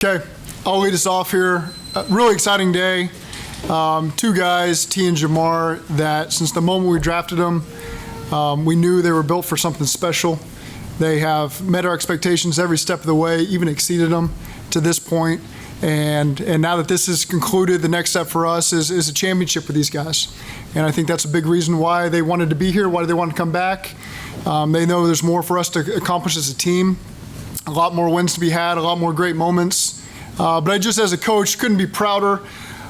Okay, I'll lead us off here. Really exciting day. Two guys, T and Jamar, that since the moment we drafted them, we knew they were built for something special. They have met our expectations every step of the way, even exceeded them to this point. And now that this is concluded, the next step for us is a championship with these guys. And I think that's a big reason why they wanted to be here, why they wanted to come back. They know there's more for us to accomplish as a team. A lot more wins to be had, a lot more great moments. But I just, as a coach, couldn't be prouder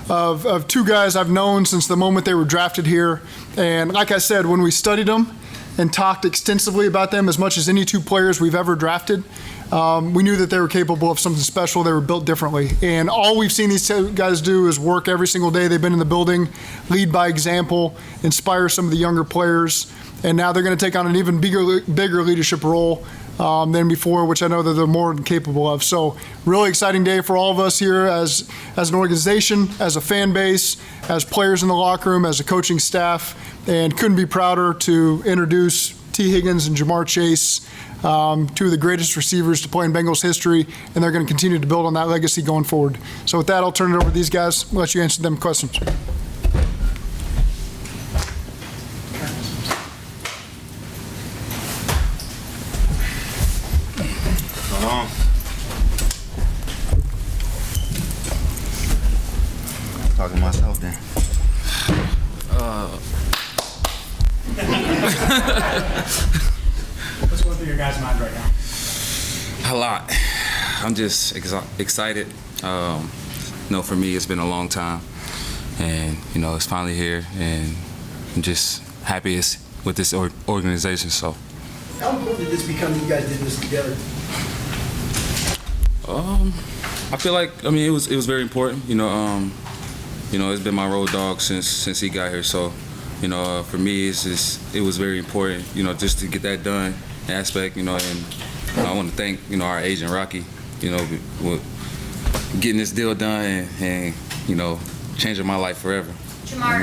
of two guys I've known since the moment they were drafted here. And like I said, when we studied them and talked extensively about them, as much as any two players we've ever drafted, we knew that they were capable of something special. They were built differently. And all we've seen these two guys do is work every single day they've been in the building, lead by example, inspire some of the younger players. And now they're going to take on an even bigger leadership role than before, which I know that they're more than capable of. So really exciting day for all of us here as an organization, as a fan base, as players in the locker room, as a coaching staff, and couldn't be prouder to introduce T. Higgins and Jamar Chase, two of the greatest receivers to play in Bengals history, and they're going to continue to build on that legacy going forward. So with that, I'll turn it over to these guys, let you answer them questions. Talking to myself then. What's going through your guys' mind right now? A lot. I'm just excited. For me, it's been a long time, and it's finally here, and I'm just happy it's with this organization. So. How important did this become? You guys did this together. I feel like it was very important. It's been my road dog since he got here. So, for me, it was very important. Just to get that done aspect. And I want to thank our agent Rocky. With getting this deal done and changing my life forever. Jamar,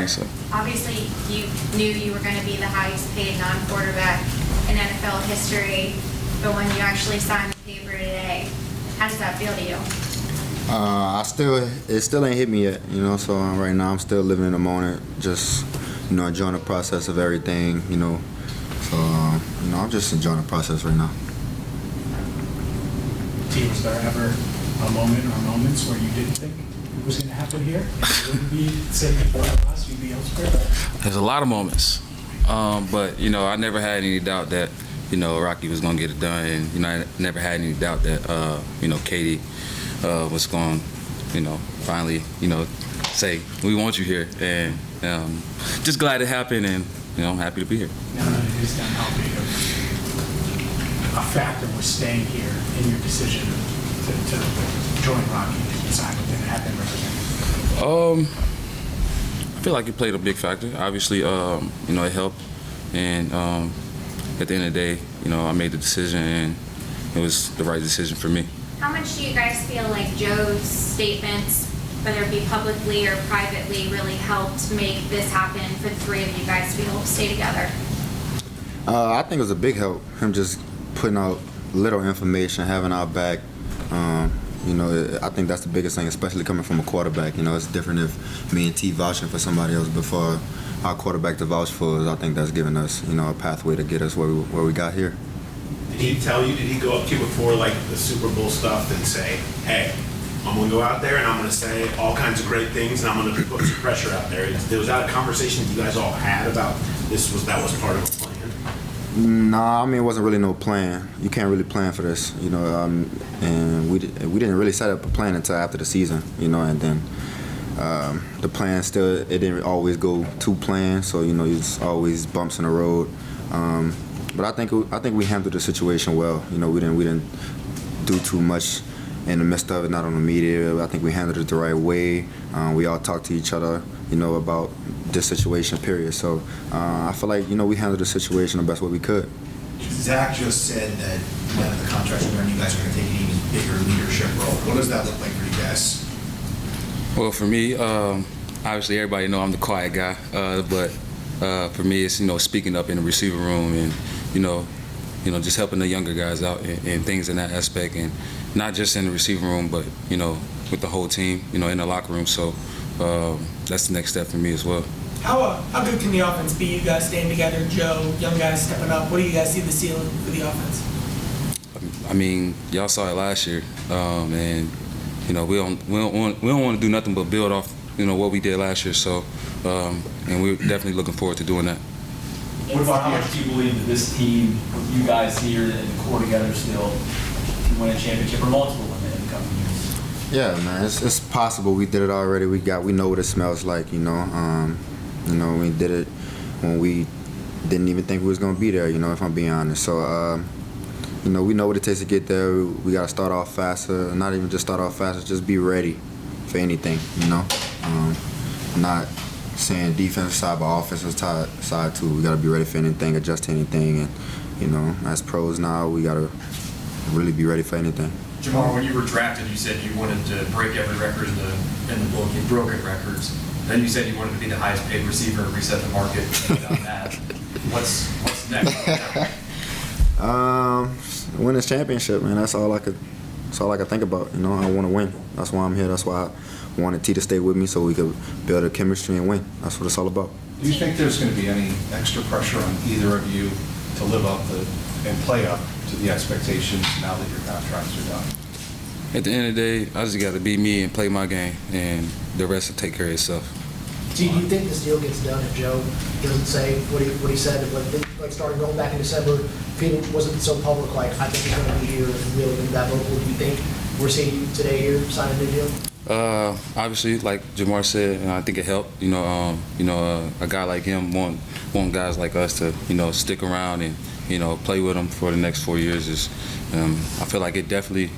obviously you knew you were going to be the highest paid non-quarterback in NFL history, but when you actually signed the paper today, how does that feel to you? It still ain't hit me yet, so right now I'm still living in the moment, just, enjoying the process of everything, so, I'm just enjoying the process right now. T, was there ever a moment or moments where you didn't think it was going to happen here? You wouldn't be sitting in front of us, you'd be elsewhere? There's a lot of moments, but, I never had any doubt that, Rocky was going to get it done, and, I never had any doubt that, Katie was going, finally, say, we want you here. And just glad it happened, and, I'm happy to be here. Now that it is done, how big of a factor was staying here in your decision to join Rocky and sign with him and have him represent? I feel like it played a big factor. Obviously, it helped. And at the end of the day, I made the decision, and it was the right decision for me. How much do you guys feel like Joe's statements, whether it be publicly or privately, really helped make this happen for the three of you guys to be able to stay together? I think it was a big help, him just putting out little information, having our back. I think that's the biggest thing, especially coming from a quarterback. It's different if me and T vouching for somebody else before our quarterback to vouch for us. I think that's giving us, a pathway to get us where we got here. Did he tell you, did he go up to you before like the Super Bowl stuff and say, hey, I'm going to go out there and I'm going to say all kinds of great things and I'm going to put some pressure out there? Was that a conversation that you guys all had about that was part of a plan? Nah, it wasn't really no plan. You can't really plan for this, and we didn't really set up a plan until after the season, and then the plan it didn't always go to plan, so, it's always bumps in the road. But I think we handled the situation well. We didn't do too much in the midst of it, not on the media. I think we handled it the right way. We all talked to each other, about this situation, period. So I feel like, we handled the situation the best way we could. Zach just said that now that the contract's done, you guys are going to take an even bigger leadership role. What does that look like for you guys? Well, for me, obviously everybody know I'm the quiet guy, but for me, it's speaking up in the receiver room and just helping the younger guys out and things in that aspect, and not just in the receiving room, but with the whole team, in the locker room. So that's the next step for me as well. How good can the offense be? You guys staying together, Joe, young guys stepping up. What do you guys see the ceiling for the offense? I mean, y'all saw it last year, and we don't want to do nothing but build off what we did last year. So, and we're definitely looking forward to doing that. What about how much do you believe that this team, with you guys here in the core together still, can win a championship or multiple in the coming years? Yeah, man, it's possible. We did it already. We know what it smells like. We did it when we didn't even think we was gonna be there. If I'm being honest. So, we know what it takes to get there. We gotta start off faster. Not even just start off faster. Just be ready for anything. Not saying defensive side, but offensive side too. We gotta be ready for anything, adjust to anything, and as pros now, we gotta really be ready for anything. Jamar, when you were drafted, you said you wanted to break every record in the book. You broke it records. Then you said you wanted to be the highest paid receiver and reset the market. You've done that. What's next? Win this championship, man. That's all I could think about. I want to win. That's why I'm here. That's why I wanted T to stay with me so we could build a chemistry and win. That's what it's all about. Do you think there's going to be any extra pressure on either of you to live up and play up to the expectations now that your contracts are done? At the end of the day, I just got to be me and play my game, and the rest will take care of itself. Do you think this deal gets done if Joe doesn't say what he said, like started going back in December, if he wasn't so public, like, I think he's going to be here and really been that vocal? Do you think we're seeing you today here sign a new deal? Obviously, like Jamar said, I think it helped. A guy like him want guys like us to stick around and play with him for the next 4 years. I feel like it definitely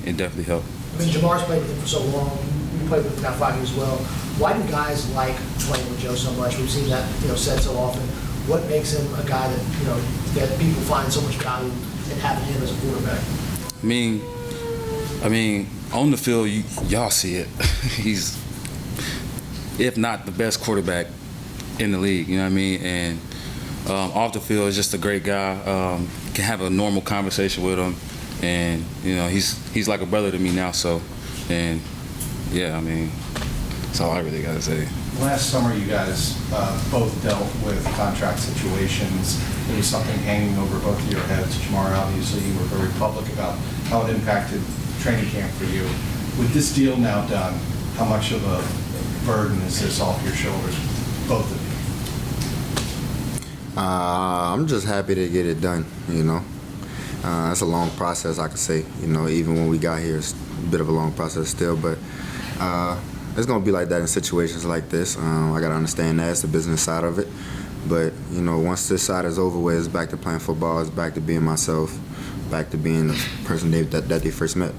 helped. I mean, Jamar's played with him for so long. You played with him now 5 years as well. Why do guys like playing with Joe so much? We've seen that said so often. What makes him a guy that that people find so much value in having him as a quarterback? I mean, on the field, y'all see it. He's, if not the best quarterback in the league, you know what I mean? And off the field, is just a great guy. Can have a normal conversation with him, and he's like a brother to me now. So, and yeah, I mean, that's all I really got to say. Last summer, you guys both dealt with contract situations. There was something hanging over both of your heads. Jamar, obviously, you were very public about how it impacted training camp for you. With this deal now done, how much of a burden is this off your shoulders, both of you? I'm just happy to get it done. It's a long process, I could say. Even when we got here, it's a bit of a long process still, but it's gonna be like that in situations like this. I gotta understand that it's the business side of it. But once this side is over with, it's back to playing football. It's back to being myself, back to being the person that they first met.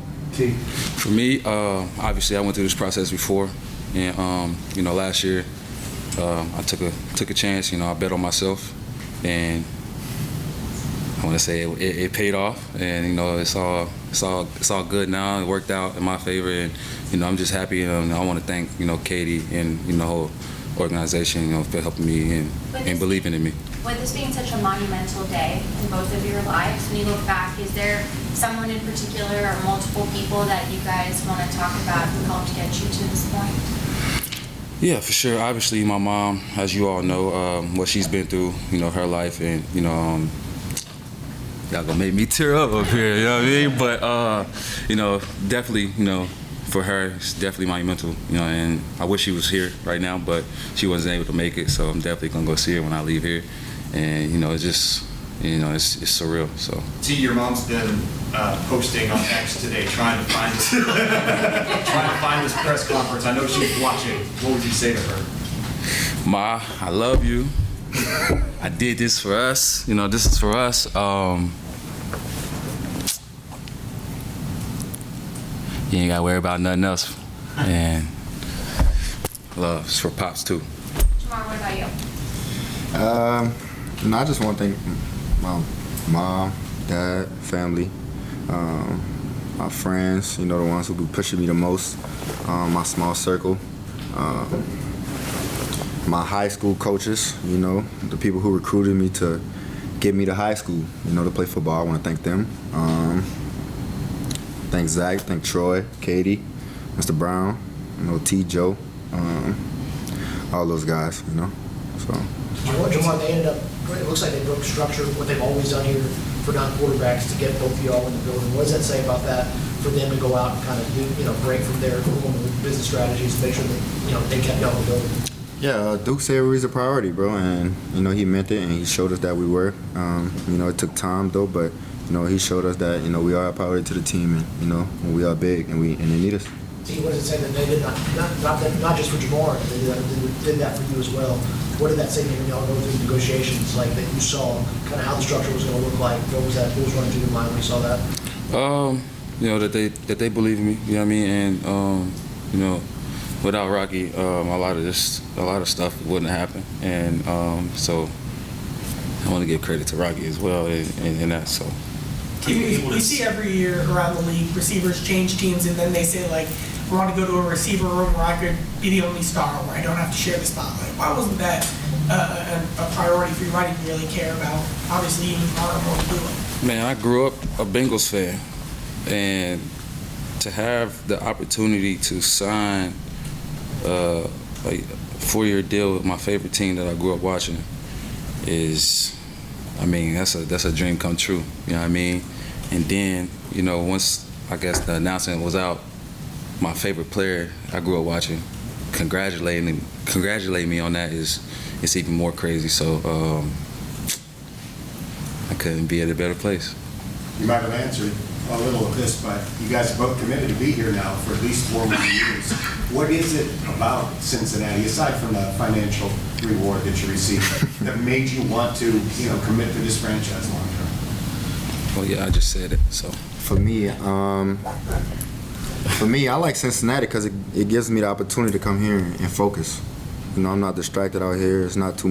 For me, obviously, I went through this process before, and last year I took a chance. I bet on myself, and I want to say it paid off, and it's all good now. It worked out in my favor, and I'm just happy. And I want to thank Katie and the whole organization for helping me and believing in me. With this being such a monumental day in both of your lives, when you look back, is there someone in particular or multiple people that you guys want to talk about who helped get you to this point? Yeah, for sure. Obviously, my mom, as you all know, what she's been through, her life, and y'all gonna make me tear up here, you know what I mean? But definitely, for her, it's definitely monumental, and I wish she was here right now, but she wasn't able to make it, so I'm definitely gonna go see her when I leave here, and it's just, it's surreal. So. T, your mom's been posting on X today, trying to find this press conference. I know she's watching. What would you say to her? Ma, I love you. I did this for us. This is for us. You ain't gotta worry about nothing else. And love is for Pops too. Jamar, what about you? I just want to thank my mom, dad, family, my friends, the ones who be pushing me the most, my small circle, my high school coaches, the people who recruited me to get me to high school, to play football. I want to thank them. Thank Zach, thank Troy, Katie, Mr. Brown, T. Joe, all those guys, So. Jamar, they ended up, it looks like they broke structure, what they've always done here for non-quarterbacks to get both of y'all in the building. What does that say about that for them to go out and kind of break from their normal business strategies to make sure that, they kept y'all in the building? Yeah, Duke said we was a priority, bro, and, he meant it, and he showed us that we were. It took time, though, but, he showed us that, we are a priority to the team, and, we are big, and they need us. See, what does it say that they did not just for Jamar, they did that for you as well? What did that say when y'all go through negotiations, like that you saw kind of how the structure was going to look like? What was running through your mind when you saw that? That they believe in me, you know what I mean, and without Rocky, a lot of stuff wouldn't happen, and so I want to give credit to Rocky as well in that. So we see every year around the league, receivers change teams, and then they say like, we want to go to a receiver room where I could be the only star, where I don't have to share the spotlight. Why wasn't that a priority for you? Why didn't you really care about, obviously, you want more to do it? Man, I grew up a Bengals fan, and to have the opportunity to sign a 4-year deal with my favorite team that I grew up watching is, that's a dream come true. You know what I mean? And then, once I guess the announcement was out, my favorite player I grew up watching congratulating me on that it's even more crazy. So I couldn't be at a better place. You might have answered a little of this, but you guys are both committed to be here now for at least 4 more years. What is it about Cincinnati, aside from the financial reward that you received, that made you want to, commit to this franchise long term? Well, yeah, I just said it. So for me, I like Cincinnati because it gives me the opportunity to come here and focus. I'm not distracted out here. It's not too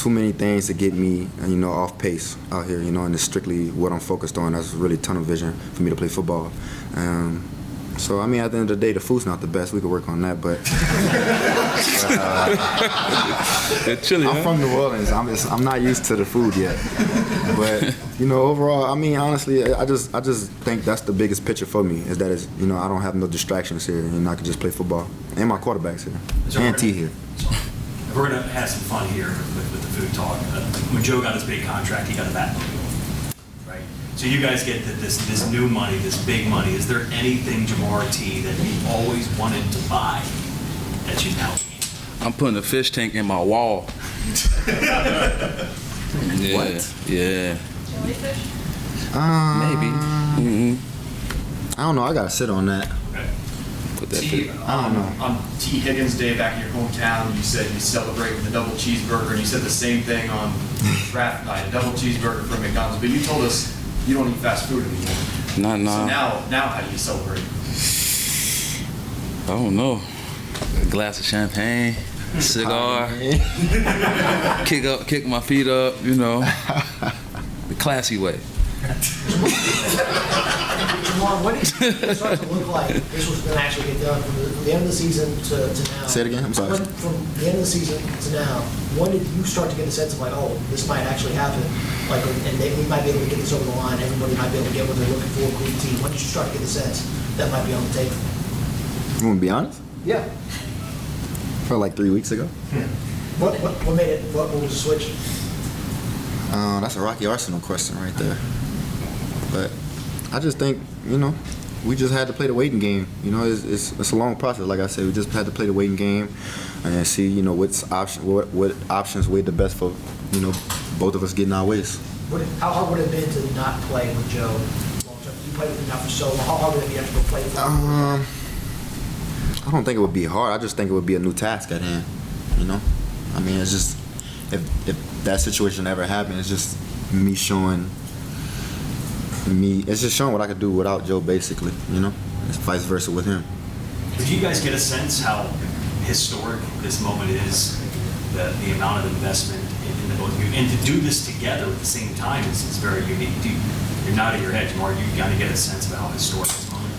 many things to get me, off pace out here, and it's strictly what I'm focused on. That's really tunnel vision for me to play football. So, at the end of the day, the food's not the best. We could work on that, but I'm from New Orleans. I'm not used to the food yet. But, overall, honestly, I just think that's the biggest picture for me is that I don't have no distractions here, and I can just play football. And my quarterback's here, and T here. We're going to have some fun here with the food talk. When Joe got his big contract, he got a Batmobile, right? So you guys get this new money, this big money. Is there anything, Jamar T, that you always wanted to buy that you now can't? I'm putting a fish tank in my wall. Yeah, What? Yeah. Jellyfish? Maybe. I don't know. I gotta sit on that. Put that T, I don't know. on T. Higgins Day back in your hometown, you said you celebrate with a double cheeseburger, and you said the same thing on draft night, a double cheeseburger from McDonald's. But you told us you don't eat fast food anymore. Nah. So now how do you celebrate? I don't know. A glass of champagne, cigar, kick my feet up, the classy way. Jamar, what did it start to look like this was going to actually get done from the end of the season to now? Say it again. I'm sorry. From the end of the season to now, when did you start to get a sense of like, oh, this might actually happen, we might be able to get this over the line, everybody might be able to get what they're looking for, including the team. When did you start to get the sense that might be on the table? You want to be honest? Yeah. Felt like 3 weeks ago. What made it? What was the switch? That's a Rocky Arsenal question right there. But I just think, we just had to play the waiting game. It's a long process. Like I said, we just had to play the waiting game and see, what options weighed the best for, both of us getting our ways. How hard would it have been to not play with Joe long term? You played with him now for so long. How hard would it be to have to go play with him? I don't think it would be hard. I just think it would be a new task at hand. It's just if that situation ever happened, it's just me showing. It's just showing what I could do without Joe, basically. It's vice versa with him. Did you guys get a sense how historic this moment is? The amount of investment in the both of you, and to do this together at the same time is very unique. You're nodding your head, Jamar. You got to get a sense of how historic this moment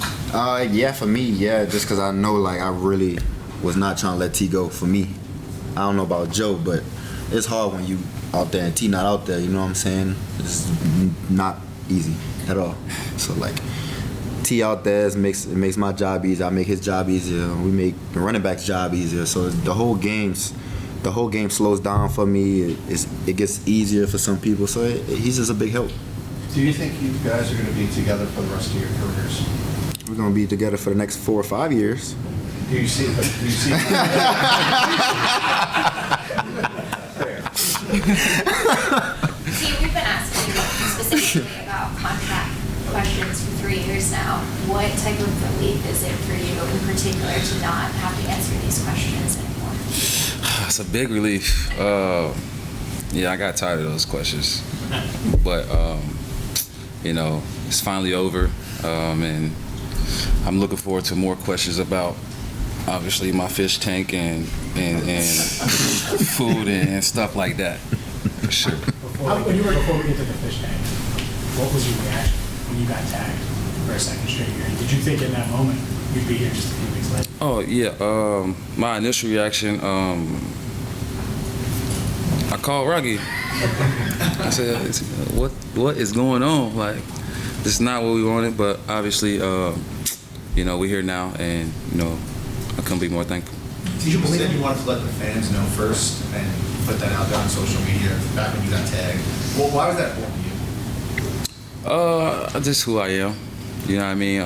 is. Yeah, for me, just because I know, I really was not trying to let T go for me. I don't know about Joe, but it's hard when you out there and T not out there. You know what I'm saying? It's not easy at all. So like T out there it makes my job easier. I make his job easier. We make the running back's job easier. So the whole game slows down for me. It gets easier for some people. So he's just a big help. Do you think you guys are going to be together for the rest of your careers? We're gonna be together for the next 4 or 5 years. Do you see? See, we've been asking you specifically about contract questions for 3 years now. What type of relief is it for you in particular to not have to answer these questions anymore? It's a big relief. Yeah, I got tired of those questions. But, it's finally over. And I'm looking forward to more questions about, obviously, my fish tank and food and stuff like that. For sure. Before we get to the fish tank, what was your reaction when you got tagged for a second straight year? Did you think in that moment you'd be here just a few weeks later? Oh, yeah. My initial reaction, I called Rocky. I said, what is going on? Like, this is not what we wanted, but obviously, we're here now, and, I couldn't be more thankful. Did you believe that you wanted to let the fans know first and put that out there on social media back when you got tagged? Well, why was that important to you? Just who I am. You know what I mean?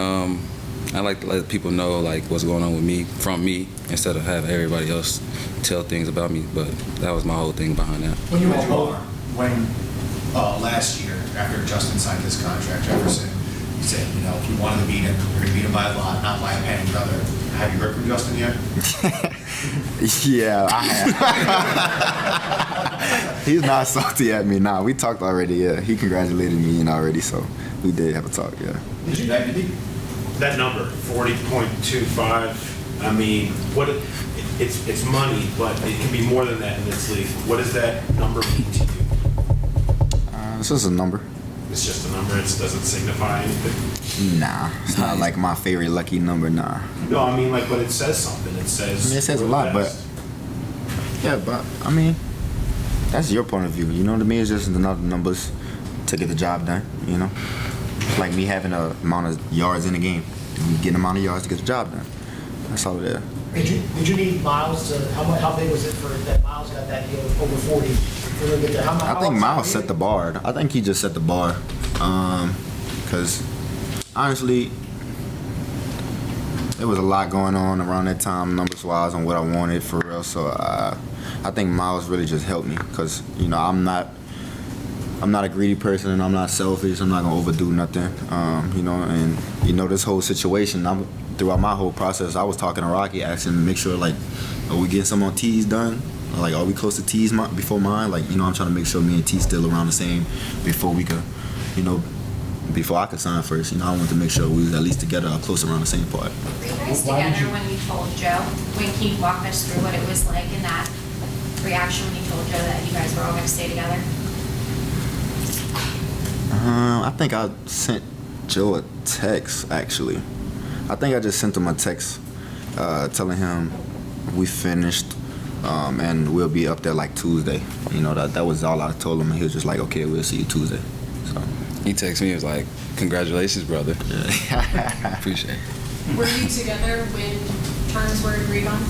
I like to let people know, like, what's going on with me, from me, instead of having everybody else tell things about me. But that was my whole thing behind that. When you went last year, after Justin signed his contract, Jefferson, you said, if you wanted to beat him, you're going to beat him by a lot, not by a penny, brother. Have you heard from Justin yet? Yeah, I have. He's not salty at me now. We talked already, yeah. He congratulated me already, so we did have a talk, yeah. Did you? That number, 40.25, I mean, it's money, but it can be more than that in this league. What does that number mean to you? It's just a number. It's just a number, it doesn't signify anything? Nah, it's not like my favorite lucky number, nah. No, I mean, but it says something. It says... it says a lot, but... Yeah, but, that's your point of view. You know what I mean? It's just another numbers to get the job done, It's like me having an amount of yards in the game. You get an amount of yards to get the job done. That's all it is. Did you need Miles to, how big was it for that Miles got that deal over 40? I think Miles set the bar. I think he just set the bar. Because, honestly, there was a lot going on around that time, numbers-wise, on what I wanted, for real. So, I think Miles really just helped me. Because, I'm not a greedy person, and I'm not selfish. I'm not going to overdo nothing. And this whole situation, throughout my whole process, I was talking to Rocky, asking to make sure, like, are we getting some on T's done? Like, are we close to T's before mine? Like, I'm trying to make sure me and T still around the same before we could, before I could sign first. I wanted to make sure we was at least together or close around the same part. Were you guys together when you told Joe? Can you walk us through what it was like in that reaction when you told Joe that you guys were all going to stay together? I think I sent Joe a text, actually. I think I just sent him a text telling him we finished and we'll be up there like Tuesday. That was all I told him, and he was just like, okay, we'll see you Tuesday. So he texted me, he was like, congratulations, brother. Yeah. Appreciate it. Were you together when terms were agreed on?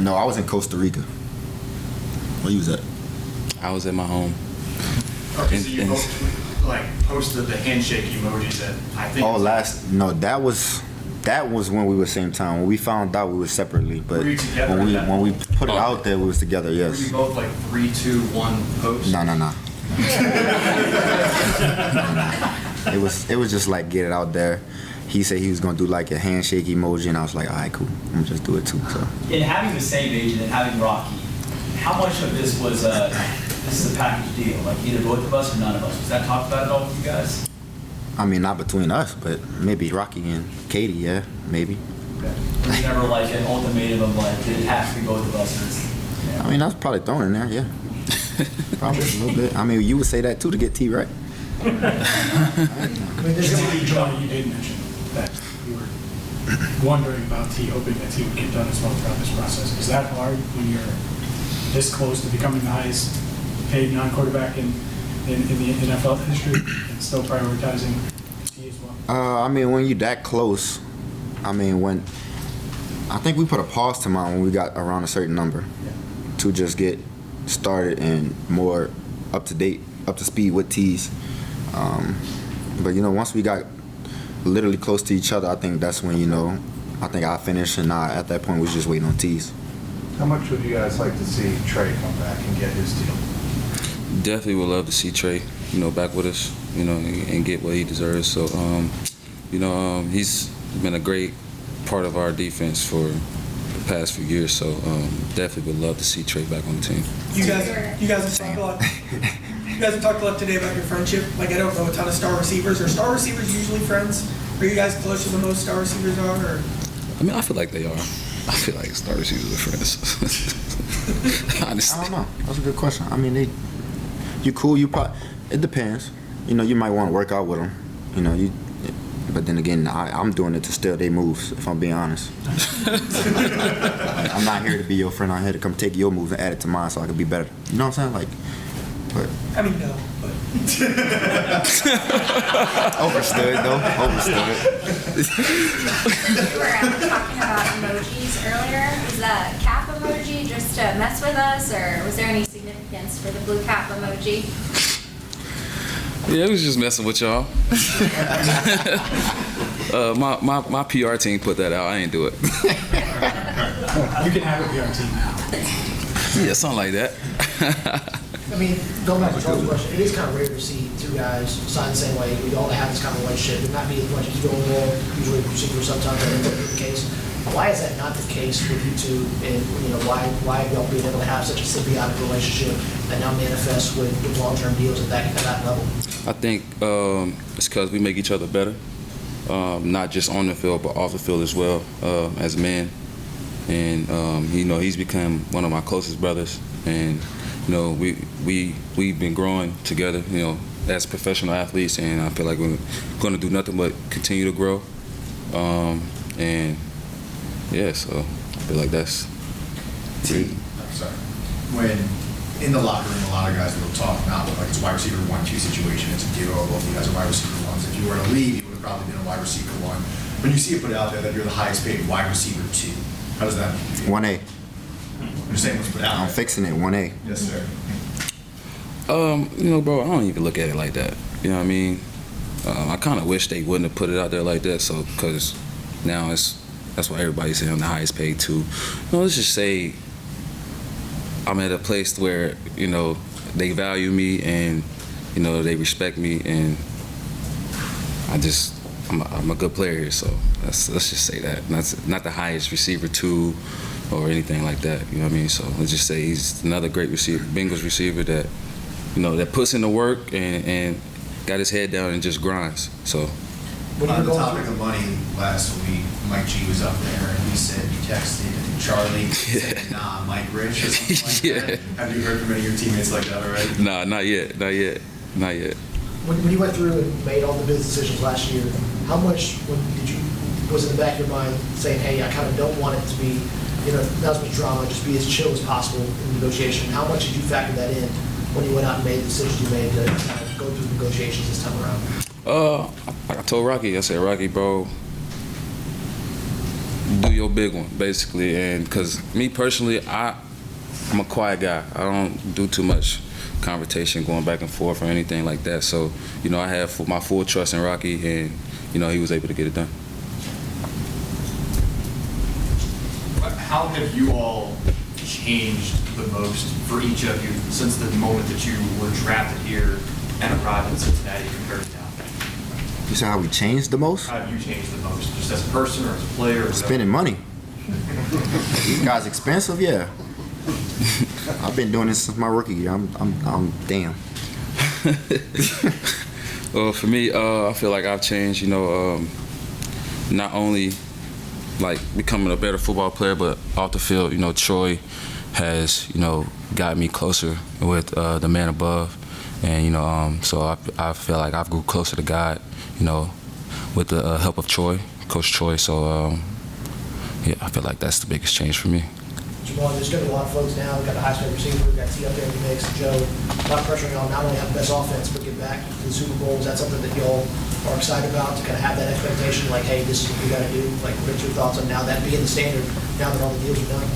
No, I was in Costa Rica. Where you was at? I was at my home. Okay, so you both posted the handshake emoji that I think. That was when we were same time. When we found out, we were separately. But were you together when we put it out there, we was together. Yes. Were you both 3, 2, 1 post? No. It was just like get it out there. He said he was gonna do like a handshake emoji, and I was like, all right, cool. I'm gonna just do it too. So. In having the same agent and having Rocky, how much of this was this is a package deal? Like either both of us or none of us. Was that talked about at all with you guys? Not between us, but maybe Rocky and Katie, yeah, maybe. Okay. Was there never like an ultimatum of did it have to be both of us? That's probably thrown in there, yeah. Probably a little bit. You would say that too to get T, right? John, you did mention that you were wondering about T, hoping that T would get done as well throughout this process. Is that hard when you're this close to becoming the highest paid non-quarterback in the NFL history and still prioritizing T as well? I mean, when you that close, I think we put a pause to mine when we got around a certain number to just get started and more up to speed with T's. But once we got literally close to each other, I think that's when I think I finished, and at that point we was just waiting on T's. How much would you guys like to see Trey come back and get his deal? Definitely would love to see Trey, back with us, and get what he deserves. So, he's been a great part of our defense for the past few years. So, definitely would love to see Trey back on the team. You guys have talked a lot. You guys have talked a lot today about your friendship. Like, I don't know a ton of star receivers. Are star receivers usually friends? Are you guys closer than most star receivers are? Or? I mean, I feel like they are. I feel like star receivers are friends. Honestly. I don't know. That's a good question. I mean, you cool. It depends. You might want to work out with them. But then again, I'm doing it to steal their moves, if I'm being honest. I'm not here to be your friend. I'm here to come take your moves and add it to mine so I can be better. You know what I'm saying? I mean, no, but. Overstood, though. Overstood. We were talking about emojis earlier. Was that cap emoji just to mess with us, or was there any significance for the blue cap emoji? Yeah, it was just messing with y'all. My PR team put that out. I ain't do it. You can have a PR team now. Yeah, something like that. I mean, going back to Charles' question, it is kind of rare to see two guys sign the same way. We all have this kind of relationship. It might be as much as going wrong, usually receivers sometimes that ends up being the case. Why is that not the case with you two? And why have y'all been able to have such a symbiotic relationship that now manifests with long-term deals at that level? I think it's because we make each other better, not just on the field but off the field as well, as men. And he's become one of my closest brothers, and we've been growing together, as professional athletes, and I feel like we're going to do nothing but continue to grow. So I feel like that's great. I'm sorry. When in the locker room, a lot of guys will talk now like it's wide receiver 1-2 situation. It's a duo. Both of you guys are wide receiver ones. If you were to leave, you would have probably been a wide receiver 1. When you see it put out there that you're the highest paid wide receiver 2, how does that make you feel? 1A. You're saying what's put out I'm there. fixing it. 1A. Yes, sir. Bro, I don't even look at it like that. You know what I mean? I kind of wish they wouldn't have put it out there like that. So, because now that's why everybody's saying I'm the highest paid too. Let's just say I'm at a place where they value me and they respect me, and I'm a good player here. So let's just say that. Not the highest receiver too, or anything like that. You know what I mean? So let's just say he's another great receiver, Bengals receiver that that puts in the work and got his head down and just grinds. So. On the topic of money, last week, Mike G was up there, and he said you texted Charlie, said, nah, Mike Rich, or something like that. Have you heard from any of your teammates like that already? Nah, not yet. When you went through and made all the business decisions last year, how much was in the back of your mind saying, hey, I kind of don't want it to be, not as much drama, just be as chill as possible in negotiation? How much did you factor that in when you went out and made the decisions you made to kind of go through negotiations this time around? I told Rocky, I said, Rocky, bro, do your big one, basically. And because me personally, I'm a quiet guy. I don't do too much confrontation, going back and forth or anything like that. So, I have my full trust in Rocky, and, he was able to get it done. How have you all changed the most for each of you since the moment that you were drafted here and arrived in Cincinnati compared to now? You said how we changed the most? How have you changed the most, just as a person or as a player? Or spending money. These guys expensive, yeah. I've been doing this since my rookie year. I'm damn. Well, for me, I feel like I've changed. Not only like becoming a better football player, but off the field. Troy has got me closer with the man above, and so I feel like I've grew closer to God. With the help of Coach Troy. So, I feel like that's the biggest change for me. Jamal, there's going to be a lot of folks now. We've got the highest paid receiver, we've got T up there in the mix, Joe. A lot of pressure on y'all not only have the best offense, but get back to the Super Bowl. Is that something that y'all are excited about, to kind of have that expectation, like, hey, this is what we got to do? Like, what's your thoughts on now that being the standard, now that all the deals are done?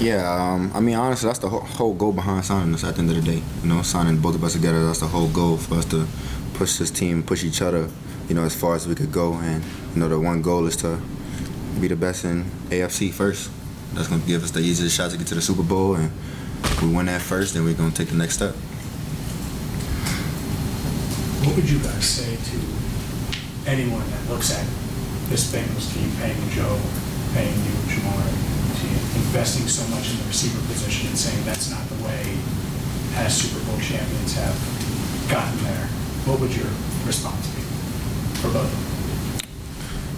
Yeah, I mean, honestly, that's the whole goal behind signing us at the end of the day. You know, signing both of us together, that's the whole goal for us to push this team, push each other, you know, as far as we could go. And, you know, the one goal is to be the best in AFC first. That's going to give us the easiest shot to get to the Super Bowl. And if we win that first, then we're going to take the next step. What would you guys say to anyone that looks at this Bengals team, paying Joe, paying you, Jamar, investing so much in the receiver position and saying that's not the way past Super Bowl champions have gotten there? What would your response be for both of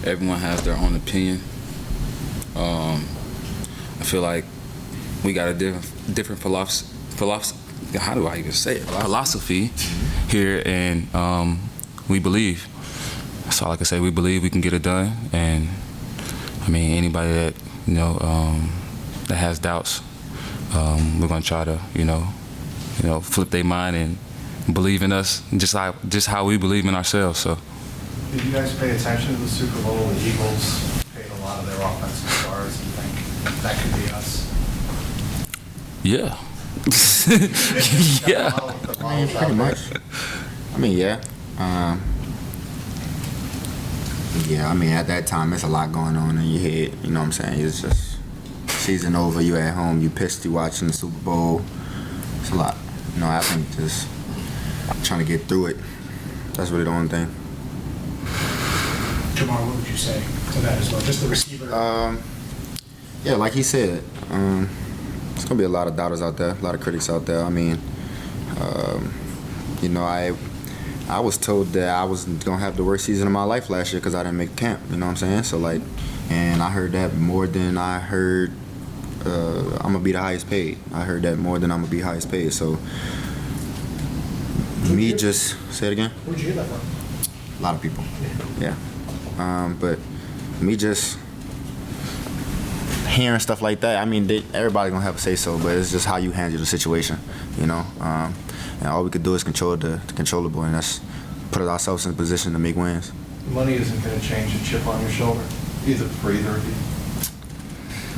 them? Everyone has their own opinion. I feel like we got a different philosophy. How do I even say it? Philosophy here, and we believe. That's all I can say. We believe we can get it done, and I mean anybody that that has doubts, we're gonna try to flip their mind and believe in us, just how we believe in ourselves. So. Did you guys pay attention to the Super Bowl? The Eagles paid a lot of their offensive stars and think that could be us. Yeah. Yeah. I mean, pretty much. I mean, yeah. Yeah, I mean, at that time, there's a lot going on in your head. You know what I'm saying? It's just season over, you at home, you pissed, you watching the Super Bowl. It's a lot. You know, I think just trying to get through it. That's really the only thing. Jamar, what would you say to that as well? Just the receiver. Yeah, like he said, there's gonna be a lot of doubters out there, a lot of critics out there. I mean, I was told that I was gonna have the worst season of my life last year because I didn't make camp. You know what I'm saying? So like, and I heard that more than I heard. I'm gonna be the highest paid. I heard that more than I'm gonna be highest paid. So me just say it again. Where'd you hear that from? A lot of people. Yeah. But me just hearing stuff like that, I mean, everybody's gonna have a say so, but it's just how you handle the situation, you know. And all we could do is control the controllable, and that's put ourselves in a position to make wins. Money isn't going to change a chip on your shoulder, for either of you.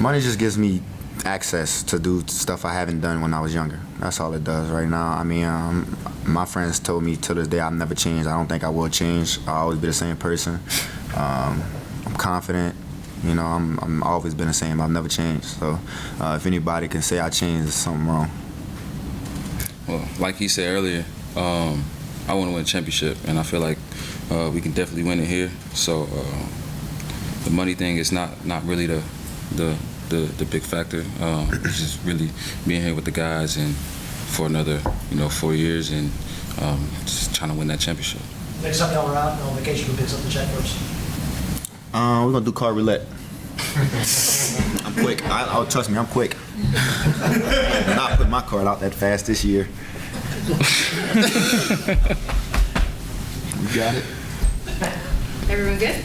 Money just gives me access to do stuff I haven't done when I was younger. That's all it does right now. I mean, my friends told me to this day I've never changed. I don't think I will change. I'll always be the same person. I'm confident. You know, I'm always been the same. I've never changed. So if anybody can say I changed, there's something wrong. Well, like he said earlier, I want to win a championship, and I feel like we can definitely win it here. So the money thing is not really the big factor. It's just really being here with the guys and for another 4 years and just trying to win that championship. Next time y'all are out on vacation, who picks up the check first? We're gonna do car roulette. I'm quick. Trust me, I'm quick. I'm not putting my card out that fast this year. You got it? Everyone good?